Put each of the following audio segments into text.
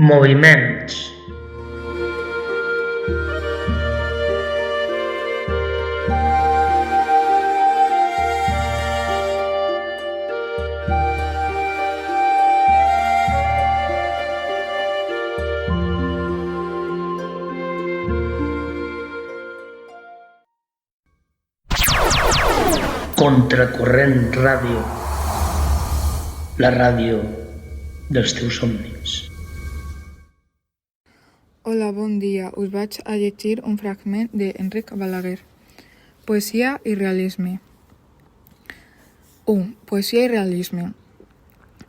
Moviments. Contracorrent Ràdio, la ràdio dels teus somnis. Hola, bon dia. Us vaig a llegir un fragment d'Enric Balaguer. Poesia i realisme. 1. Poesia i realisme.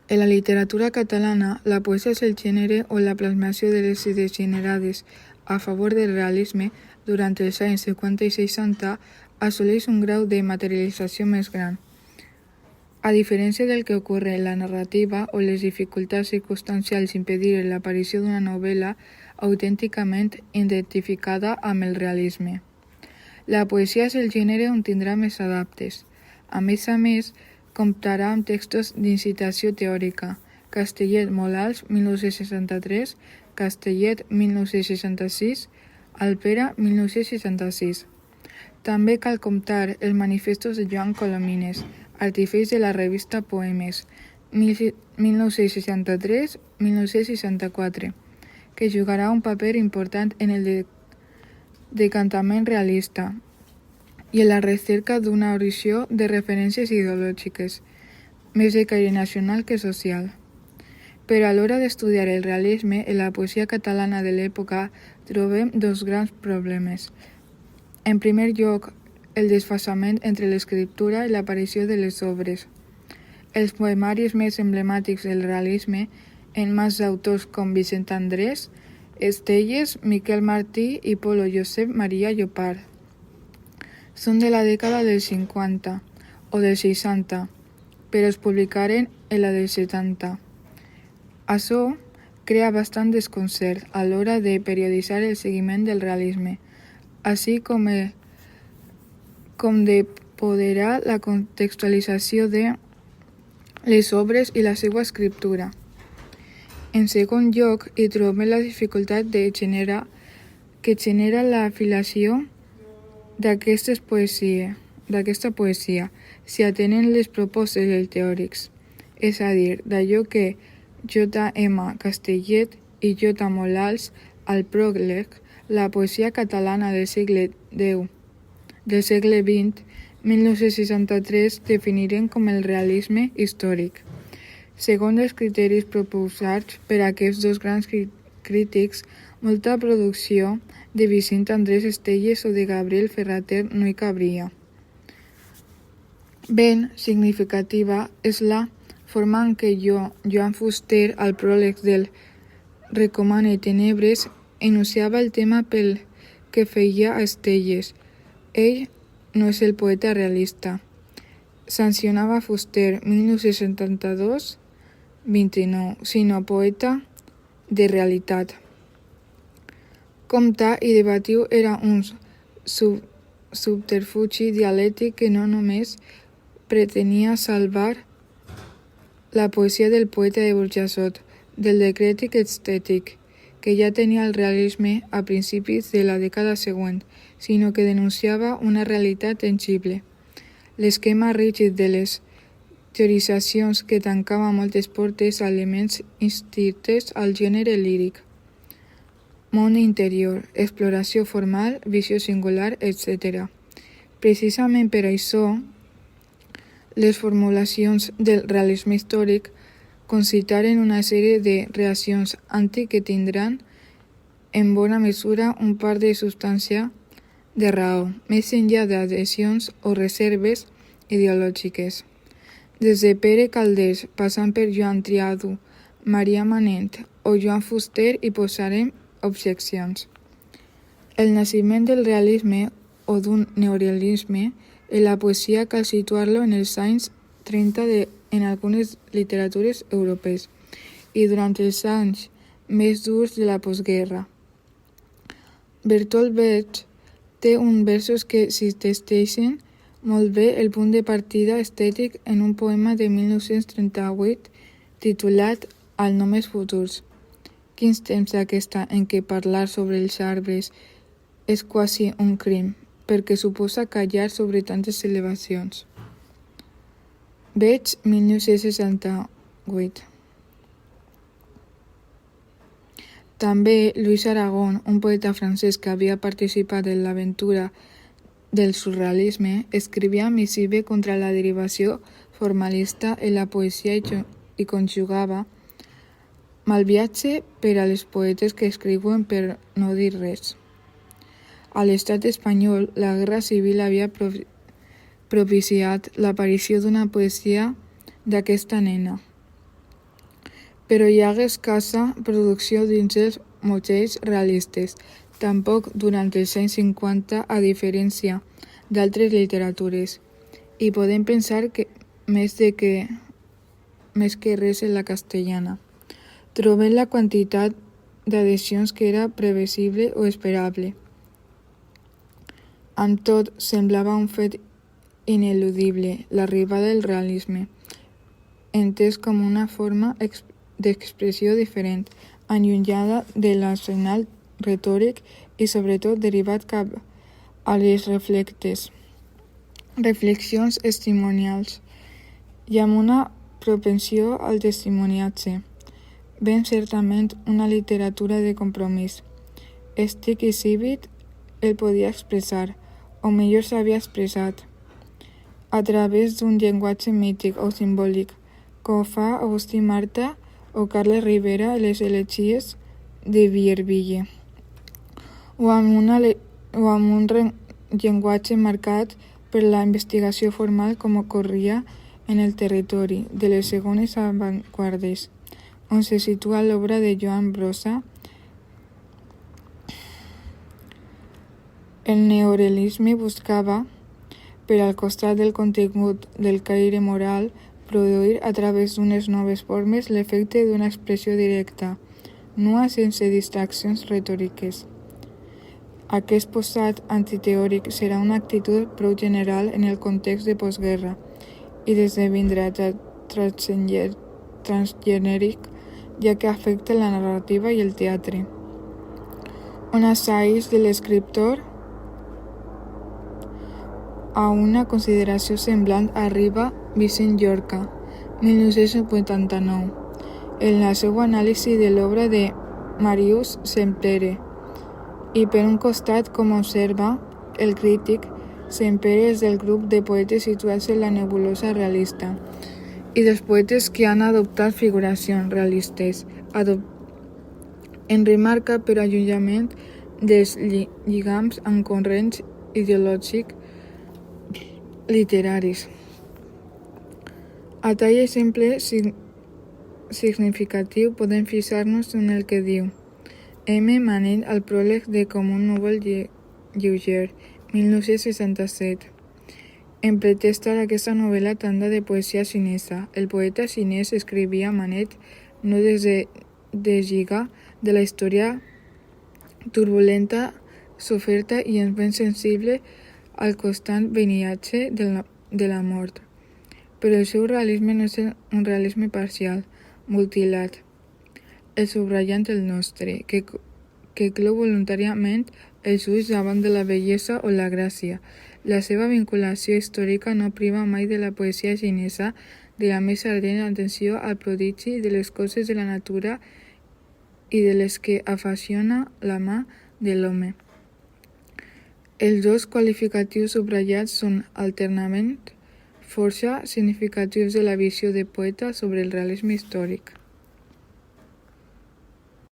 En la literatura catalana, la poesia és el gènere on la plasmació de les idees generades a favor del realisme durant els anys 50 i 60 assoleix un grau de materialització més gran. A diferència del que ocorre en la narrativa, on les dificultats circumstancials impediren l'aparició d'una novel·la autènticament identificada amb el realisme. La poesia és el gènere on tindrà més adaptes. A més, comptarà amb textos d'incitació teòrica. Castellet Molals, 1963, Castellet, 1966, Alpera, 1966. També cal comptar els manifestos de Joan Colomines, artífex de la revista Poemes, 1963-1964, que jugarà un paper important en el decantament realista i en la recerca d'una orició de referències ideològiques, més de caire nacional que social. Però a l'hora d'estudiar el realisme en la poesia catalana de l'època trobem dos grans problemes. En primer lloc, el desfasament entre l'escriptura i l'aparició de les obres. Els poemaris més emblemàtics del realisme, en mans d'autors com Vicent Andrés, Estelles, Miquel Martí i Polo Josep Maria Llopart, són de la dècada dels 50 o dels 60, però es publicaren en la dels 70. Això crea bastant desconcert a l'hora de perioditzar el seguiment del realisme, així com de poderar la contextualització de les obres i la seva escriptura. En segon lloc, hi trobem la dificultat que genera la filiació d'aquesta poesia, si atenen les propostes dels teòrics, és a dir, d'allò que J.M. Castellet i J. Molals al pròleg, la poesia catalana del segle XX, 1963, definiren com el realisme històric. Segons els criteris proposats per aquests dos grans crítics, molta producció de Vicent Andrés Estelles o de Gabriel Ferrater no hi cabria. Ben significativa és la forma en què Joan Fuster, al pròleg del Recomane Tenebres, enunciava el tema pel que feia a Estelles. Ell no és el poeta realista. Sancionava Fuster, 1972-29, sinó poeta de realitat. Comptar i debatiu era un subterfugi dialèctic que no només pretenia salvar la poesia del poeta de Burjassot, del decrètic estètic, que ja tenia el realisme a principis de la dècada següent, sinó que denunciava una realitat tangible. L'esquema rígid de les teoritzacions que tancava moltes portes a elements inscrites al gènere líric. Món interior, exploració formal, visió singular, etc. Precisament per això, les formulacions del realisme històric concitaren una sèrie de reaccions anti que tindran en bona mesura un part de substància de raó, més enllà d'adhesions o reserves ideològiques. Des de Pere Calders, passant per Joan Triado, Maria Manent o Joan Fuster hi posarem objeccions. El naixement del realisme o d'un neorealisme en la poesia cal situar-lo en els anys 30 en algunes literatures europees i durant els anys més durs de la postguerra. Bertolt Brecht té uns versos que sintetitzen molt bé el punt de partida estètic en un poema de 1938 titulat Als nomes futurs. Quins temps aquesta en què parlar sobre els arbres és quasi un crim, perquè suposa callar sobre tantes elevacions. Veig 1968. També Luis Aragón, un poeta francès que havia participat en l'aventura del surrealisme, escrivia missive contra la derivació formalista en la poesia i conjugava mal viatge per a les poetes que escriuen per no dir res. A l'estat espanyol, la guerra civil havia propiciat l'aparició d'una poesia d'aquesta nena, però hi hagué escassa producció dins els modells realistes, tampoc durant els anys 50, a diferència d'altres literatures, i podem pensar que més que res en la castellana. Trobem la quantitat d'adhesions que era previsible o esperable. Amb tot, semblava un fet ineludible l'arribada del realisme, entès com una forma d'expressió diferent, allunyada de l'arsenal retòric i sobretot derivat cap a les reflexions testimonials i amb una propensió al testimoniatge. Ben certament una literatura de compromís. Estic i Civit el podia expressar, o millor s'havia expressat, a través d'un llenguatge mític o simbòlic, com fa Agustí Marta o Carles Rivera a les elegies de Vierville, o amb un llenguatge marcat per la investigació formal com ocorria en el territori de les segones avantguardes, on se situa l'obra de Joan Brossa. El neorealisme buscava, per al costat del contingut del caire moral, produir a través d'unes noves formes l'efecte d'una expressió directa, nua sense distraccions retòriques. Aquest posat antiteòric serà una actitud prou general en el context de postguerra i d'esdevindrà transgenèric, ja que afecta la narrativa i el teatre. On assaig de l'escriptor a una consideració semblant arriba Vicent Llorca, 1989, en la seva anàlisi de l'obra de Marius Sempere, i per un costat, com observa el crític, Sempere és del grup de poetes situats en la nebulosa realista i dels poetes que han adoptat figuracions realistes, en remarca per allunyament dels lligams amb corrents ideològics literaris. A tall exemple significatiu podem fixar-nos en el que diu M. Manent al pròleg de Com un núvol lleuger, 1967. En pretextar aquesta novel·la tanda de poesia xinesa, el poeta xinès escrivia Manet no des de deslligar de la història turbulenta soferta i és ben sensible al constant veniatge de la mort. Però el seu realisme no és un realisme parcial, mutilat, el subratllant el nostre, que clou voluntàriament els ulls davant de la bellesa o la gràcia. La seva vinculació històrica no priva mai de la poesia xinesa de la més ardent atenció al prodigi de les coses de la natura i de les que afaciona la mà de l'home. Els dos qualificatius subratllats són alternament força significatius de la visió de poeta sobre el realisme històric.